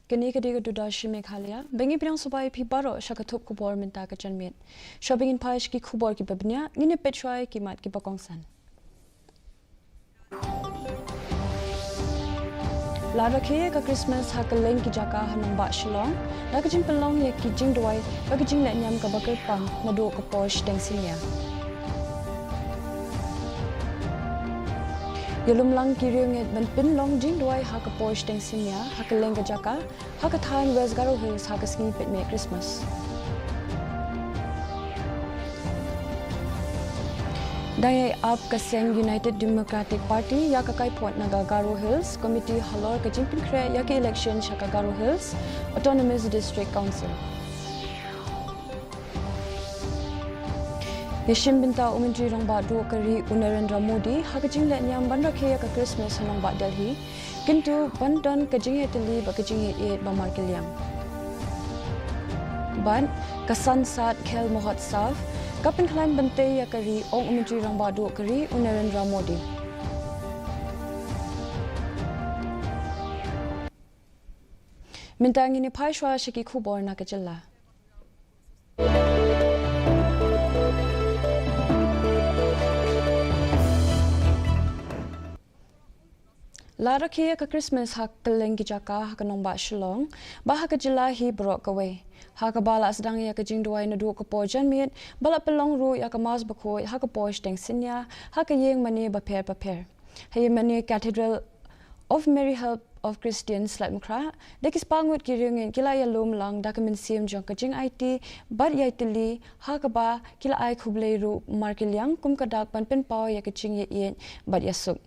Kini kediga dudashi Meghalaya, bengi pinang subai pi baro syakatup kubor minta kecanmit. Shopping in paish ki kubor ki babnya, ngini petrai ki mat ki bakongsan. Lara kaya ka Christmas hakaleng ki jaka hanang ba shalong, nakajing pelong ye ki jing duai, bakajing let nyam ka bakal pang, nado ka posh deng sinya. Yalum lang kiriunget ban pin long jing duai haka posh deng sinya haka lenga jaka haka than West Garo Hills haka ski pit me Christmas. Daya up kaseng United Democratic Party ya kakai pot naga Garo Hills Committee halor ka jing pin kre ya ke election shaka Garo Hills Autonomous District Council. Yashim binta umintri rong ba do kari Narendra Modi hakajing let nyam bandra kaya ka Christmas hanong ba Delhi kintu bandan kajing eteli ba kajing e ba markeliam ban ka Sansad Khel Mahotsav kapin klan bante ya kari ong umintri rong ba do kari Narendra Modi minta ngini paishwa shiki khubor na kajilla. Lara kaya ka Christmas hak keleng jaka hak nong ba shalong bah ka jila hi brok away hak bala sedang ya ka jing duai na du ka po janmit bala pelong ru ya ka mas bakoi hak posh deng sinya hak yeng mani ba per hay mani Cathedral of Mary Help of Christians latmkra dekis pangut kiringin kila ya lom lang dakamin Syiem jong ka jing IT bar ya itili hak ba kila ai khublei ru markiliang kum ka dak pan pen paw ya ka jing ye bar ya suk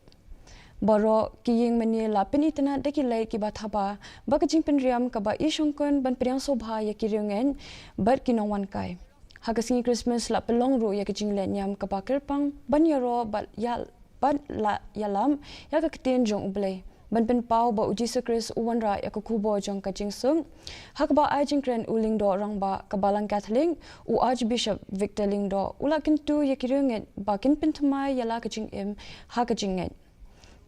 Boro kiying mani lapin itana deki lai ki bathaba bakajing penriam kaba ishongkon ban priang sobha ya kiringen bar kinongwan kai hagasingi Christmas la pelong ru ya kijing le nyam kaba kerpang ban yaro bat yal ban la yalam ya ka kten jong ublei ban pen pau ba uji sakris uwanra ya ka kubo jong ka jingsung hakba ajing kren uling do rang ba kabalang Catholic u Archbishop Victor Lingdo ulakin tu ya kiringen bakin penthmai yala kajing em hakajinget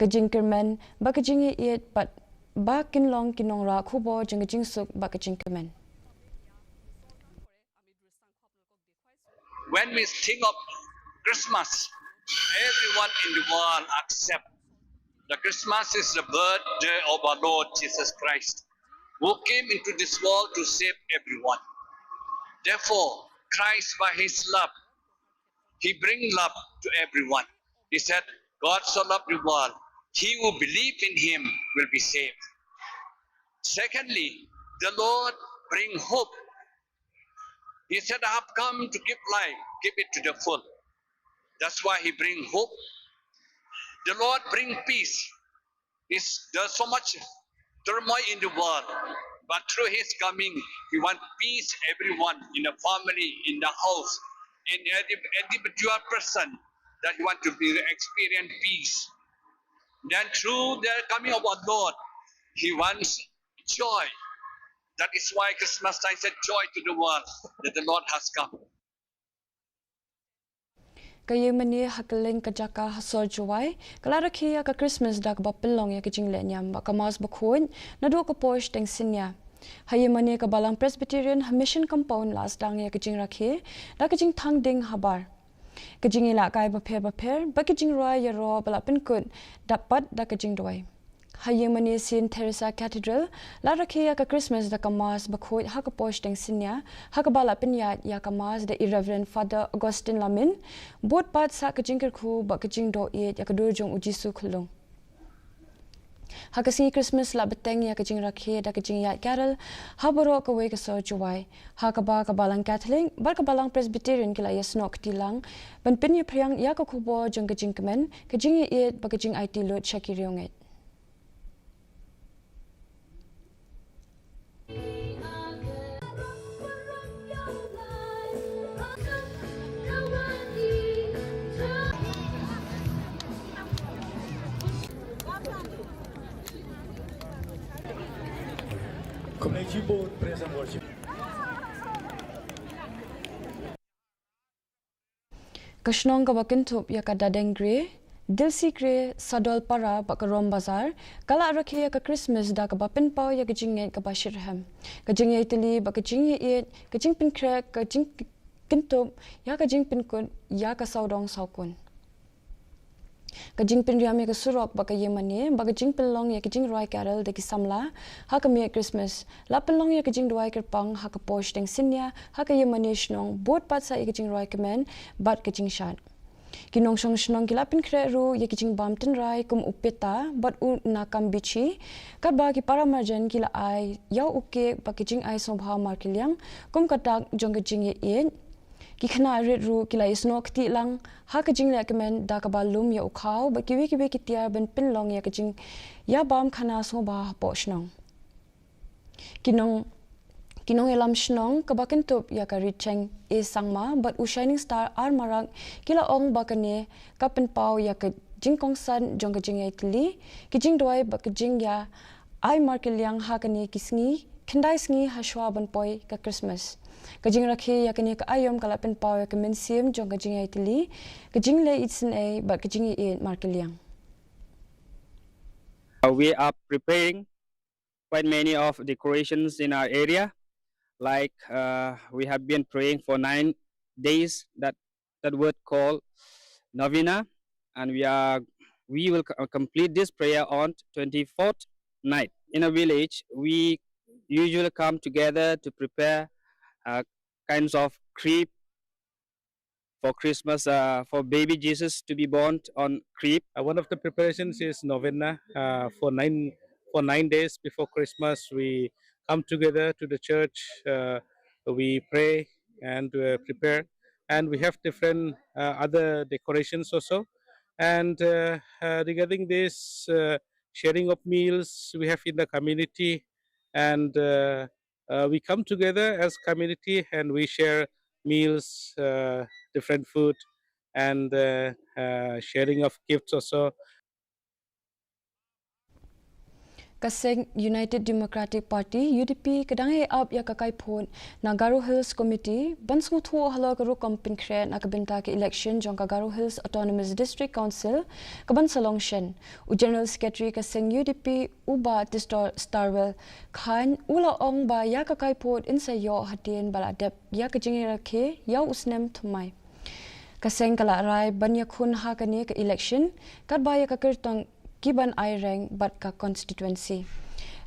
kajing kermen bakajing iet but bakin long kinong ra khubo jing suk bakajing kermen. When we think of Christmas, everyone in the world accept the Christmas is the birthday of our Lord Jesus Christ, who came into this world to save everyone. Therefore, Christ by his love, he brings love to everyone. He said, God so loved the world, he who believes in him will be saved. Secondly, the Lord bring hope. He said, I have come to give life, give it to the full. That's why he bring hope. The Lord bring peace. There's so much turmoil in the world, but through his coming, he want peace everyone, in the family, in the house, in every individual person that you want to experience peace. Then through the coming of our Lord, he wants joy. That is why Christmas time said joy to the world that the Lord has come. Kaya mani hakaleng kajaka hasor Jowai kalara kia ka Christmas dak ba pelong ya kijing le nyam ba kamas bakhoin na do ka posh deng sinya haye mani ka balang Presbyterian mission compound last dang ya kijing rakhe da kijing thang ding habar kajing ila kai ba pher ba kijing roi ya ro bala pin kun dapat da kijing doi haye mani Saint Teresa Cathedral la rakhe ka Christmas da kamas bakhoi ha ka posh deng sinya ha ka bala pin ya kamas the Irreverend Father Augustine Lamin bot pat sa kijing khu ba kijing do ya ka dur jong uji su khulung Hakasi Christmas la beteng ya kajing rakhe da kajing ya carol haboro ka we ka so Jowai ha ka ba ka balang Catholic bar ka balang Presbyterian kila ya snok tilang ban pin ya priang ya ka khubo jong kajing kemen kajing ye ba kajing IT lot shakirionget Community Board Praise and Worship. Kashnong ka bakin tup ya ka dadeng gre Dilsi kre sadol para bak rom bazar kala rakhe ka Christmas da ka bapin pau ya kajing ka bashirham kajing itali bak kajing it kajing pin kre kajing kintup ya kajing pin kun ya ka saudong saukun kajing pin riam ya ka surok bak yemane bak kajing pin long ya kajing roi carol de ki samla ha ka me Christmas la pin long ya kajing duai ker pang ha ka posh deng sinya ha ka yemane shnong bot pat sa ya kajing roi kemen bat kajing shat Kinong song shnong kila pin kreru ye kijing bamten rai kum upeta but u nakam bichi kat ba ki para marjan kila ai yaw uke ba kijing ai som bha mar kilyang kum katak jong kijing ye in ki khana red ru kila isnok ti lang ha kijing le kemen da ka ba lum ya ukhaw ba kiwi kiwi kitia ben pin long ya kijing ya bam khana so ba po shnong Kinong elam shnong kabakin tup ya ka richeng e sangma but u shining star ar marang kila ong bakane kapen pau ya ka jingkong san jong ka jing itli kijing doi ba ka jing ya ai markeliang ha kane kisngi khandai sngi hashwa ban poi ka Christmas ka jing rakhe ya kane ka ayom kala pen pau ya ka men Syiem jong ka jing itli ka jing le itsin e ba ka jing e markeliang We are preparing quite many of decorations in our area. Like we have been praying for 9 days, that word called novena, and we will complete this prayer on 24th night. In a village, we usually come together to prepare kinds of crib for Christmas, for baby Jesus to be born on crib. One of the preparations is novena. For 9 days before Christmas, we come together to the church. We pray and prepare, and we have different other decorations also. And regarding this sharing of meals, we have in the community, and we come together as community and we share meals, different food, and sharing of gifts also. Kaseng United Democratic Party UDP kadang up ya kakai phone na Garo Hills Committee bansmu thu halo garu kompin khre na kabinta ke election jong ka Garo Hills Autonomous District Council kaban salong shen u General Secretary Kaseng UDP uba Distor Starwell Khan ula ong ba ya kakai phone insa yo hatien bala dep ya kajingi rakhe ya usnem thumai Kaseng kala rai banya khun ha kane ka election kat ba ya ka kirtong Kiban ai rang bat ka constituency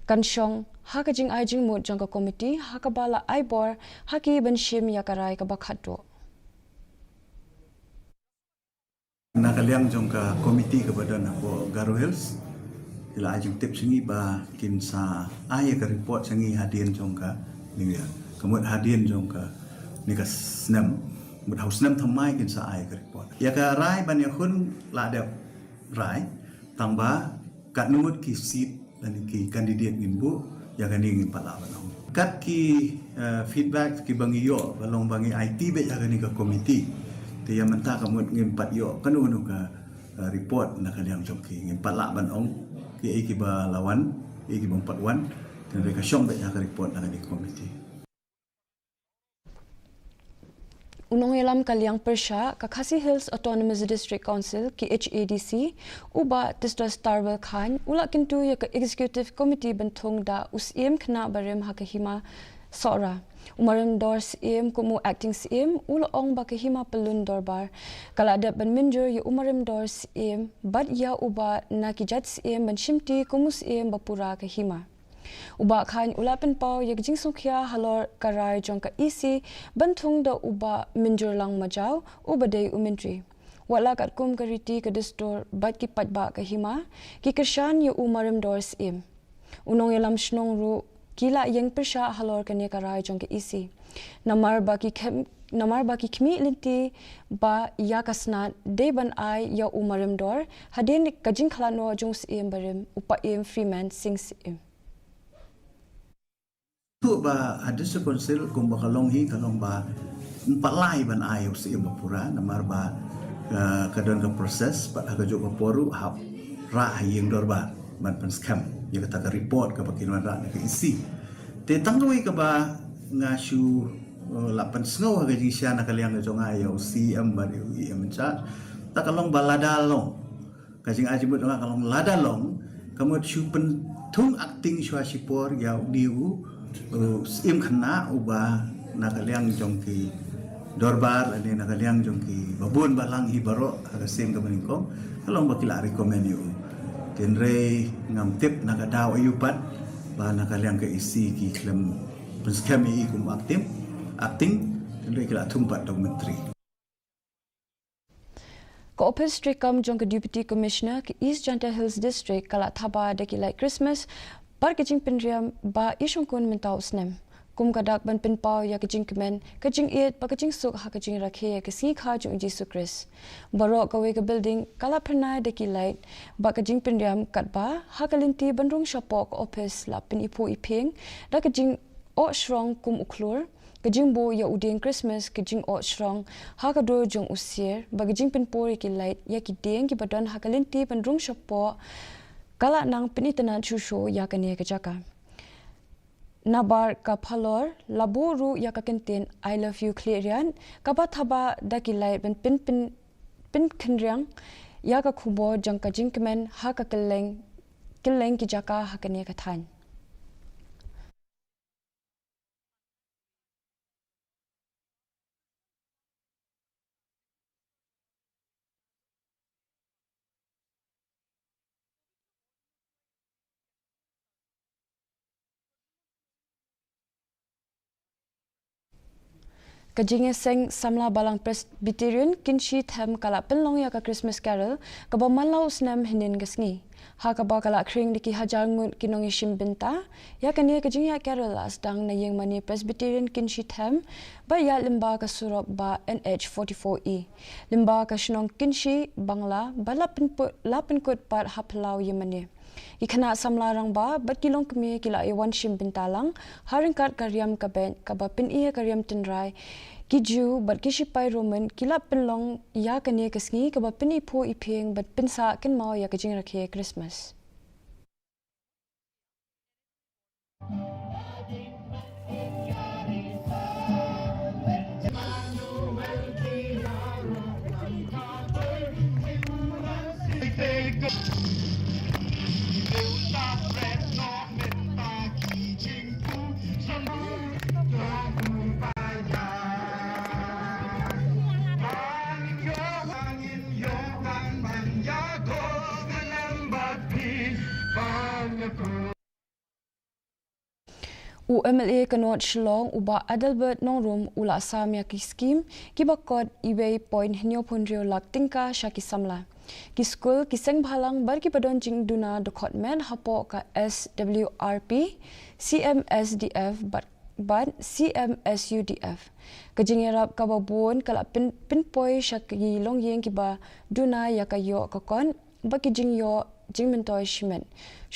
kanshong ha ka jing ai jing mo jong ka committee ha ka bala ai bor ha ki ban shim ya karai ka bakhato nakaliang jong ka committee ka badan ako Garo Hills ila ajing tip singi ba kin sa ai ka report singi hadien jong ka ni kamut hadien jong ka ni ka snam mut haus nam thamai kin sa ai ka report ya ka rai ban ya khun la dep rai tamba kat numut ki seat dan ki kandidat ngimbu ya kan ingin pala balong kat ki feedback ki bangi yo balong bangi IT be ya kan ka committee te ya menta kamut ngim pat yo kan unu ka report na kan yang jongki ngim pala banong ki ki ba lawan ki bang patwan dan mereka syong be ya ka report na kan committee Unong elam kaliang persha ka KHASI Hills Autonomous District Council KHADC uba Distor Starwell Khan ula kintu ya ka Executive Committee bentung da Syiem khna barem ha ka hima sora umarim dor Syiem kumu acting Syiem ula ong ba ka hima pelun dorbar kala da ban minjur ya umarim dor Syiem bad ya uba na ki jat Syiem ban shimti kumu Syiem bapura ka hima Uba khan ulapen pau yak jing sokya halor karai jong ka isi bantung da uba minjur lang majau uba day umintri wala kat kum kariti ka distor bat ki patba ka hima ki kershan yu umarim dor Syiem unong elam shnong ru kila yang persha halor kane karai jong ka isi namar ba ki khmi linti ba yakasna deban ai ya umarim dor hadin ka jing khlano jong Syiem barim upa freeman sing Syiem tu ba ada sekonsil kum ba kalong hi kalong ba empalai ban ayo si bapura namar ba kadon ka proses ba ka jo poru hap ra yeng dor ba ban pen scam ya kata ka report ka bakin ra ka isi te tangoi ka ba ngasu lapan sngo ka jing sia na kaliang jo ngayo si am ba di em cha ta kalong baladalong kajing ajibut orang kalau lada long kamu chupen tung acting shua sipor ya diu Syiem khana uba nakaliang jongki dorbar ani nakaliang jongki babun balang hibaro aga sem kamaningkom kalong bakila recommend you kenre ngam tip nakadaw ayupat ba nakaliang ke isi ki klem penskami ikum acting kenre kila tumpat dong menteri Ko-Office District kam jong ke Deputy Commissioner ke East Janta Hills District kala thaba deki like Christmas par kejing penriam ba isong kun mentau snem kum kadak ban pinpau ya kejing kemen kejing it ba kejing suk ha kejing rakhe ke si kha jong Jesus Christ baro kawe ke building kala pernai deki light ba kejing penriam kat ba ha kalinti bandrung shopok office la pin ipu iping da kejing o shrong kum uklur kejing bo ya udeng Christmas kejing o shrong ha ka do jong usier ba kejing pinpori ki light ya ki deng ki badan ha kalinti bandrung shopok kala nang penitenan chusho ya kane ke jaka nabar ka phalor laburu ya ka kenten I love you clearian ka ba thaba dakilai ben pin khinriang ya ka khubo jang ka jingkmen ha ka keleng ki jaka ha kane ka than Kajinge seng samla balang Presbyterian kinshi them kala penlong ya ka Christmas carol ka ba malau snam hinin gasngi ha ka ba kala kring diki hajar ngut kinong ishim binta ya kania kajing ya carol as dang na yeng mani Presbyterian kinshi them ba ya limba ka surop ba NH44E limba ka shnong kinshi bangla ba lapin kut par haplau yemani ikana samlarang ba bat kilong kemi kila iwan shim bintalang haringkat karyam kaben kabapin iya karyam tinrai kiju bat kishipai roman kila penlong ya kane kasngi kabapin ipo ipeng bat pinsa ken mau ya kajing rakhe Christmas MLA kanot shlong uba Adelbert nongrum ula samya ki scheme ki bakot iwei point hinyo phonrio lak tingka shaki samla ki school ki seng bhalang bar ki padon jing duna dokot men hapo ka SWRP CMSDF but CMSUDF kajingerap ka babon kala pinpoi shaki longyeng ki ba duna yakayo kakon baki jingyo jingmentoi shimen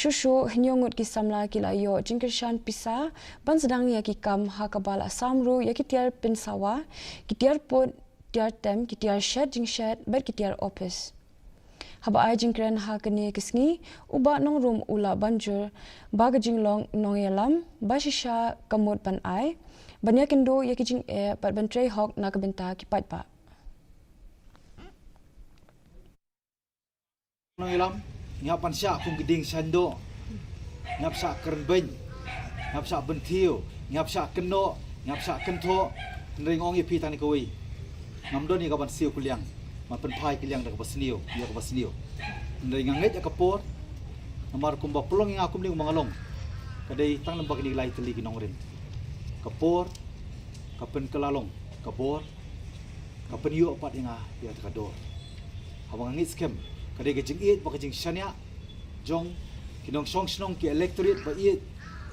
shushu hinyongut ki samla kila yo jingkishan pisa ban sedang ya ki kam ha kabala samru ya ki tiar pinsawa ki tiar pot tiar tem ki tiar shed jing shed ber ki tiar office haba ai jingkren ha kani kisngi uba nong room ula banjur baga jinglong nong yalam bashisha kamot ban ai banya kendo ya ki jing e pat ban trey hok na ka benta ki pat pa nong yalam ngapan syak pun geding sando ngap sak kerbeny ngap sak bentiu ngap sak keno ngap sak kentho ndring ong ipi tani koi ngamdon ni kaban siu kuliang ma pen phai kuliang dak basniu ya ka basniu ndring nganget ya kapor namar kumba pelong yang akum ning mangalong kadai tang lembak ni lai teli kinong rin kapor kapen kelalong kapor kapen yu opat inga ya takador habang ngit skem kadai kejing it ba kejing shania jong kinong song ki electorate ba it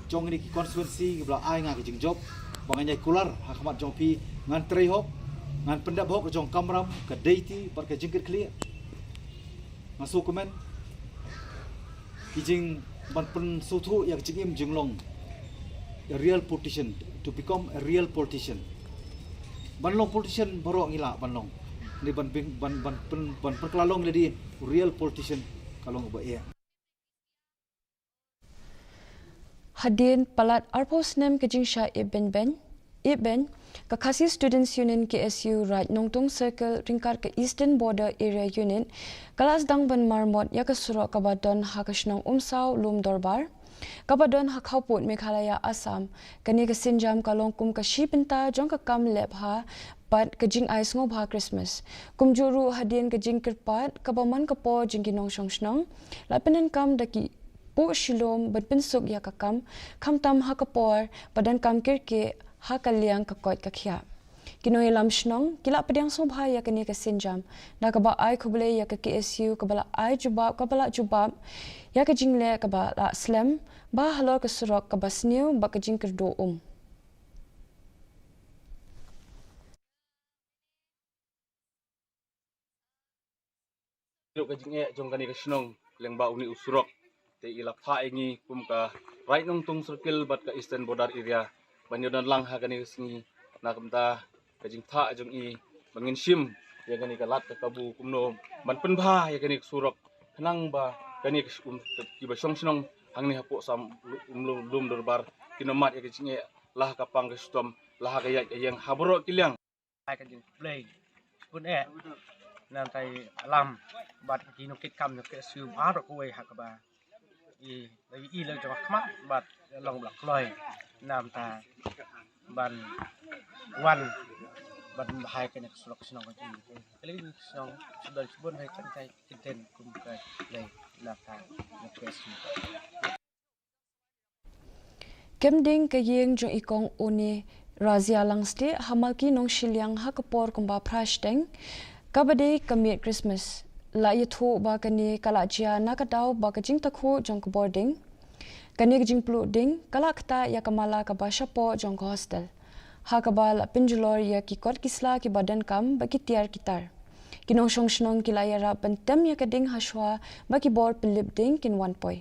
jong ni ki constituency ki bla ai nga kejing job banganya kular hakmat jong pi ngan trei hok ngan pendap hok jong kamram kadai ti bar kejing clear masuk komen kijing ban pen sutu yang kejing im jinglong a real politician to become a real politician banlong politician baru ngila banlong ni ban kelalong jadi real politician kalau ba ya Hadin palat arpos nem kejing sha ibn ben Iben KHASI Students Union KSU Raj Nongtung Circle ringkat ke Eastern Border Area Unit kelas dang ban marmot ya kesurok kabadon hakashnong umsau lum dorbar kabadon hakhauput Meghalaya Assam kani kesinjam kalongkum kashipinta jong kam lep ha pat kejing ais ngobha Christmas kumjuru hadien kejing kirpat kabaman kapo jingkinong shongshnong lapenan kam daki po shilom badpinsuk ya kakam kamtam hakapor padan kam kirke hakaliang kakot kakhya Kinoy lamshnong kila pediang sobha ya kani kesinjam na kaba ai khubule ya ke KSU kabala ai jubab kabala jubab ya ke jingle kabala slam ba halor ke surok kabasniu ba ke jingker do Duk ka jinge jong kani kasnong leng ba uni usurok te ila pha ingi kum ka right nong tung circle bat ka eastern border area banyodan lang ha kani singi na kamta ka jing tha jong i bangin sim ya kani ka lat ka kabu kumno man pen bha ya kani surok khnang ba kani ki ba song snong hang ni hapo sam lum dorbar kinomat ya ka jinge lah ka pang ka stom lah ka yang habro kilyang ai ka jing play pun nam tai alam bat ki no kit kam no ke su a ro ko ha ka ba i le jwa khmat bat long blak loi nam ta ban wan ban hai ka nek surok snong ka ji kali snong sudah subun hai kan tai kiten kum ka le la ta no ke su Kemding ke yeng jong ikong une razia langste hamalki nong shilyang hakapor kumba prashteng kabade kamit Christmas la yathu ba kani kalajia nakadau ba kajing takhu jong boarding kani kajing plu ding kalakta ya kamala ka ba shapo jong hostel hakabal pinjulor ya ki kot kisla ki badan kam ba ki tiar kitar kinong shong shnong kilayara pantem ya kading hashwa ba ki bor pilip ding kin 1 poi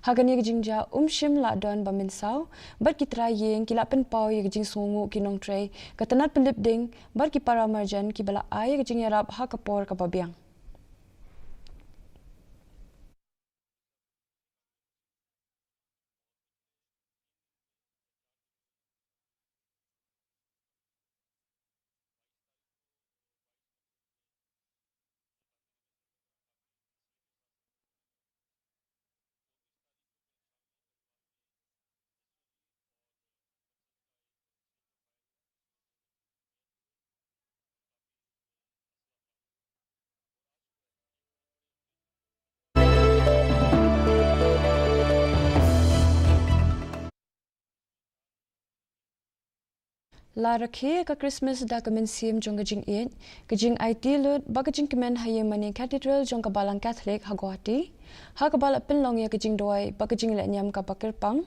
Hagani jingja shim la don ba minsau bar kitra yeng kila pen pau ye jing sungu kinong tray katanat pelip ding bar ki para marjan ki bala ay jing yarap ha kapor ka babiang La rakhe ka Christmas da kamen Syiem jong gajing it gajing IT lut ba gajing kemen haye mani Cathedral jong ka balang Catholic ha Guwahati ha ka bala penlong ya gajing Jowai ba gajing le nyam ka bakir pang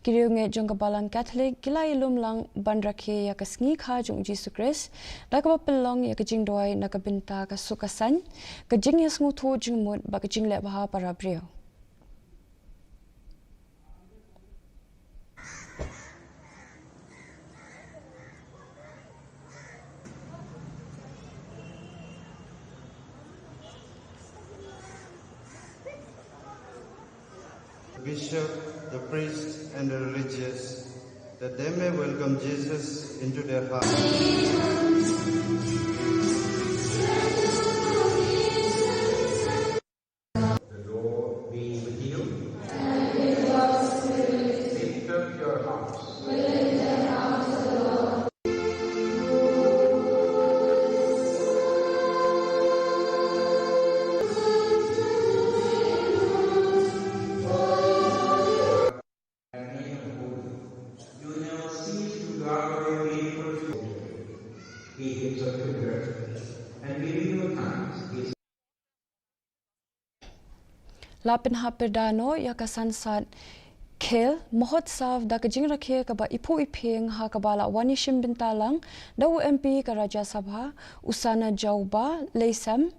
kiriu nge jong ka balang Catholic kilai lum lang ban rakhe ya ka sngi kha jong Jesus Christ da ka penlong ya gajing Jowai na ka binta ka sukasan gajing ya sngu thu jing mut ba gajing le ba para brio Bishop, the priest, and the religious, that they may welcome Jesus into their hearts. The Lord be with you. And with your spirit. Lift up your hearts. We lift the arms of the Lord. Lapin haperdano ya ka Sansad Khel Mahotsav da kajing rakhe ka ba ipu ipeng ha ka bala wani shim bintalang da MP ka Raja Sabha usana jauba leisam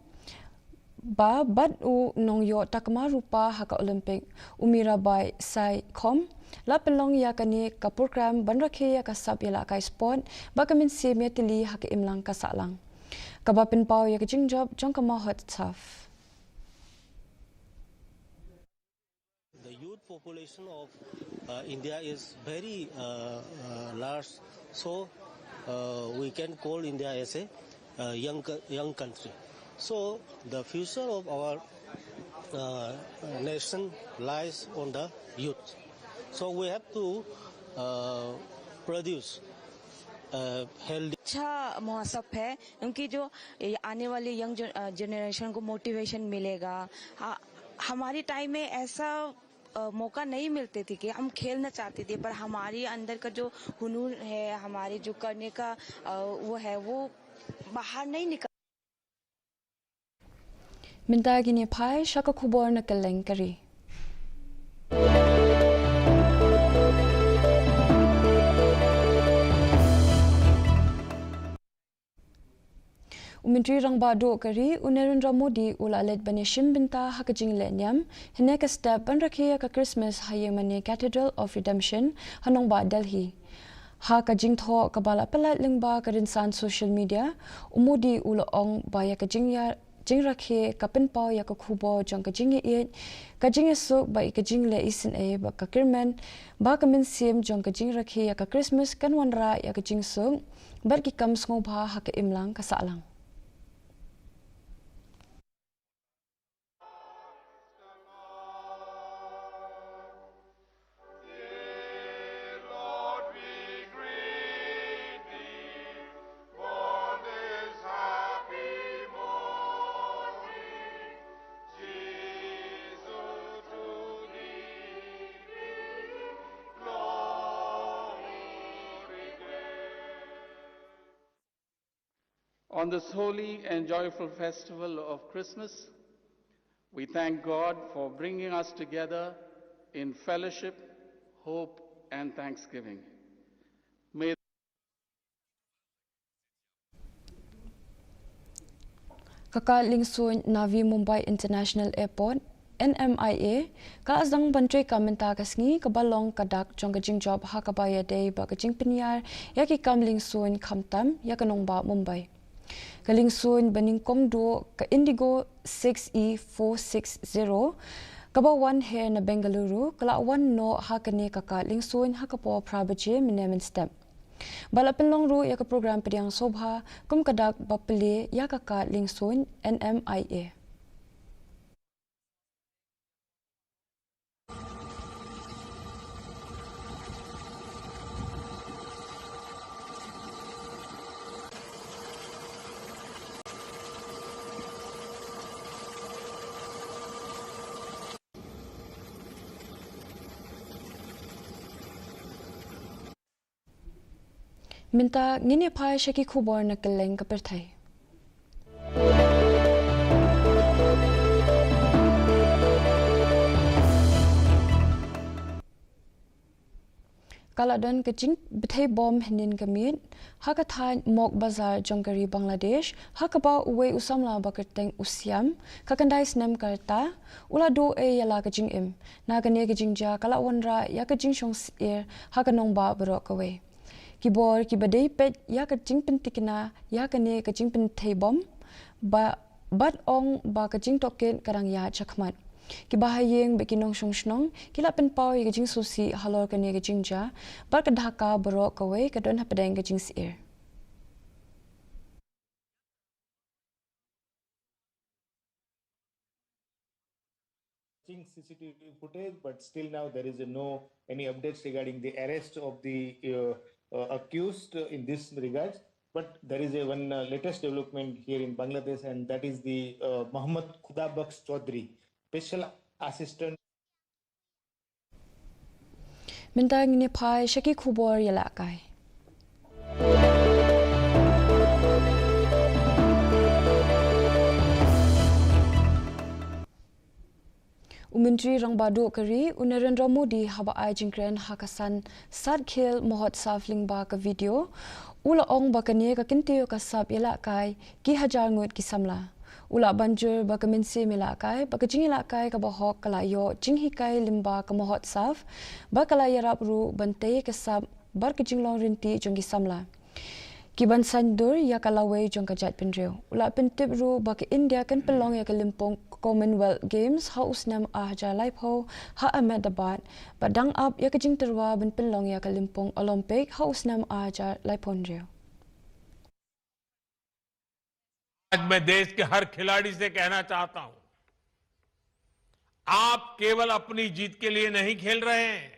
ba bad u nong yo takma rupa ha ka Olympic umira bai sai khom lapelong ya kani ka program ban rakhe ya ka sab ila ka sport ba kamin se metili ha ka imlang ka salang ka ba pin pau ya ka jing job jong ka Mahotsav population of India is very large, so we can call India as a young country. So the future of our nation lies on the youth. So we have to produce healthy. अच्छा महोत्सव है क्योंकि जो आने वाले young generation को मोटिवेशन मिलेगा. हमारी टाइम में ऐसा मौका नहीं मिलते थे कि हम खेलना चाहते थे, पर हमारी अंदर का जो हुनूर है, हमारे जो करने का वो है, वो बाहर नहीं निकल. Minta gini pai shaka kubor na kalengkari. Menteri Rang Bado Kari Narendra Modi ulalet banishim binta hakajing lenyam hene ka step ban rakhiya ka Christmas hayemani Cathedral of Redemption hanong ba Delhi. Ha kajing tho kabala pelat lingba karinsan social media umudi ulaong baya kajing ya jing rakhe kapin pau ya ka khubo jong kajing ye kajing su ba kajing le isin e ba ka kirman ba kamin Syiem jong kajing rakhe ya ka Christmas kanwanra ya kajing su bar ki kam sngo bha ha ka imlang ka salang. On this holy and joyful festival of Christmas, we thank God for bringing us together in fellowship, hope, and thanksgiving. May Kaka Lingsun Navi Mumbai International Airport NMIA ka azang bantri ka menta kasngi ka balong kadak jong kajing job ha ka baya day ba kajing pinyar ya ki kam Lingsun khamtam ya kanong ba Mumbai. Kalingsun baning komdo ka Indigo 6E460 kaba 1 here na Bengaluru kala 1 no hakane kaka Lingsun hakapo prabaje minemen step. Balapin long ru ya ka program pediang sobha kum kadak bapele ya kaka Lingsun NMIA. Minta ngini pai shaki khubor na keleng ka perthai. Kaladan kaching bethai bom hinin kamit hakathai mok bazar jongkari Bangladesh hakaba uwe usamla bakerteng Syiem kakandai snem karta ulado e yala kaching im nagane kaching ja kala wanra ya kaching shong er hakanong ba barok away. Kibor kibadai pet ya kaching pentikina ya kane kaching penthai bom ba bat ong ba kaching token karang ya chakmat kibahayeng bekinong shongshnong kila penpau ya kaching susi halor kane kaching ja bar ka Dhaka barok away kadon hapadeng kaching sier. CCTV footage, but still now there is no any updates regarding the arrest of the accused in this regards. But there is a one latest development here in Bangladesh, and that is the Muhammad Khudabaks Chaudhry, Special Assistant. Mintang ni pai shaki khubor yalakai. Menteri Rang Bado Kari Narendra Modi haba ai jingkren hakasan sad Khel Mahotsav lingba ka video ula ong bakane ka kintio ka sab yala kai ki hajar ngut ki samla ula banjur ba kaminsi mila kai ba kajing ila kai ka bahok kala yo jinghi kai limba ka Mahotsav ba kala yarap ru bante ka sab bar kajing long rinti jongi samla Kiban sandur ya kalawai jong kajat penreu. Ula pentip ru baki India kan pelong ya kelimpong Commonwealth Games ha usnam jalai pho ha Ahmedabad badang up ya kajing terwa ben pelong ya kelimpong Olympic ha usnam jalai ponreu. आज मैं देश के हर खिलाड़ी से कहना चाहता हूं, आप केवल अपनी जीत के लिए नहीं खेल रहे हैं,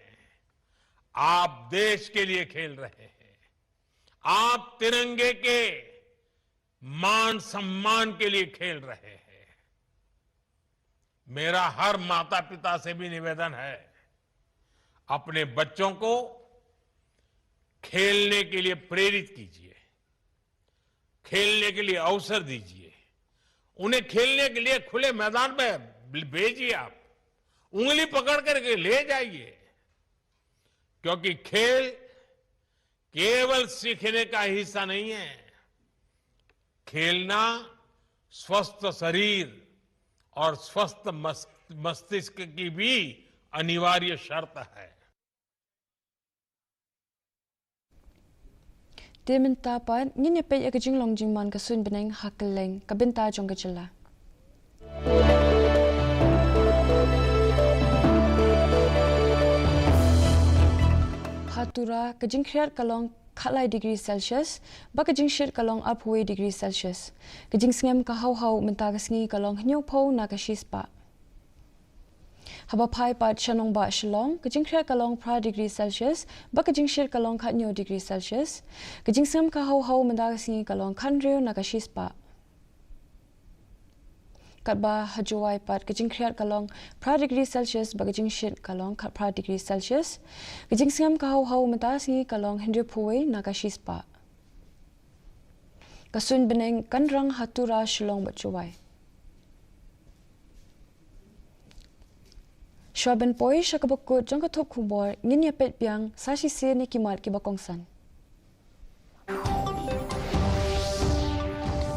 आप देश के लिए खेल रहे हैं। आप तिरंगे के मान सम्मान के लिए खेल रहे हैं। मेरा हर माता पिता से भी निवेदन है, अपने बच्चों को खेलने के लिए प्रेरित कीजिए, खेलने के लिए अवसर दीजिए, उन्हें खेलने के लिए खुले मैदान में भेजिए। आप उंगली पकड़ करके ले जाइए, क्योंकि खेल केवल सीखने का हिस्सा नहीं है, खेलना स्वस्थ शरीर और स्वस्थ मस्तिष्क की भी अनिवार्य शर्त है। Diminta pan ngin pe ya kajing long jingman ka sun beneng hakeleng ka benta jong ka chela. Hatura kajing khriat kalong khalai degree Celsius ba kajing shit kalong upway degree Celsius. Kajing sngem ka hau menta ka sngi kalong hnyo pho na ka shispa. Haba pai pat shanong ba shalong kajing khriat kalong pra degree Celsius ba kajing shit kalong khat nyo degree Celsius. Kajing sngem ka hau menta ka sngi kalong khanreu na ka shispa. Katba Jowai pat kajing khriat kalong pra degree Celsius ba kajing shit kalong khat pra degree Celsius. Kajing sngem ka hau menta sngi kalong hendreu phuwe na ka shispa. Kasun beneng kanrang hatura shalong ba Jowai. Shwaben poi shakabokut jong ka thop khubor ngin ya pet piang sashi se ne kimat ki bakongsan.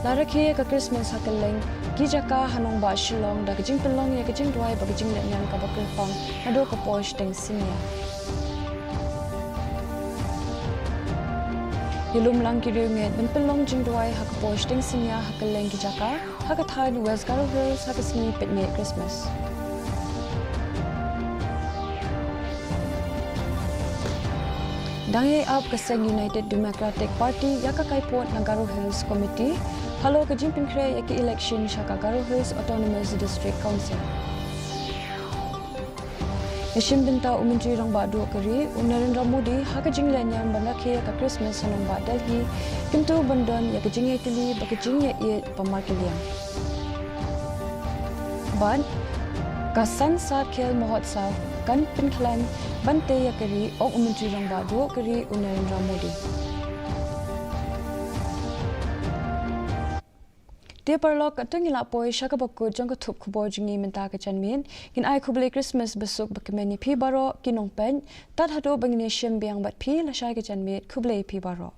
Larakhe ka Christmas hakeleng gijaka hanong ba shilong da kajing pelong ya kajing duai ba kajing lenyan ka bakul pang hado ka posh teng sinia. Hilum lang ki rumet ben pelong jing duai ha ka posh teng sinia hakeleng gijaka ha ka thad West Garo Hills ha ka sini pet me Christmas. Dangye up kaseng United Democratic Party yaka kaipot na Garo Hills Committee halo kajing pinkre yaki election shaka Garo Hills Autonomous District Council. Yashim binta umentri rang ba do kari Narendra Modi ha kajing lenyam banda khe ka Christmas hanong ba Delhi kintu bandon ya kajing yetili ba kajing ye pamarkiliam. Ban ka Sansad Khel Mahotsav kan pinklan bante ya kari o umentri rang ba do kari Narendra Modi. Dia perlok atung ila poi shaka bakut jong ka thup khubor jingi menta ka chanmin kin ai khubli Christmas besuk bakmeni phi baro kinong pen tat hado bangine shem biang bat phi la shai ka chanmin khubli phi baro.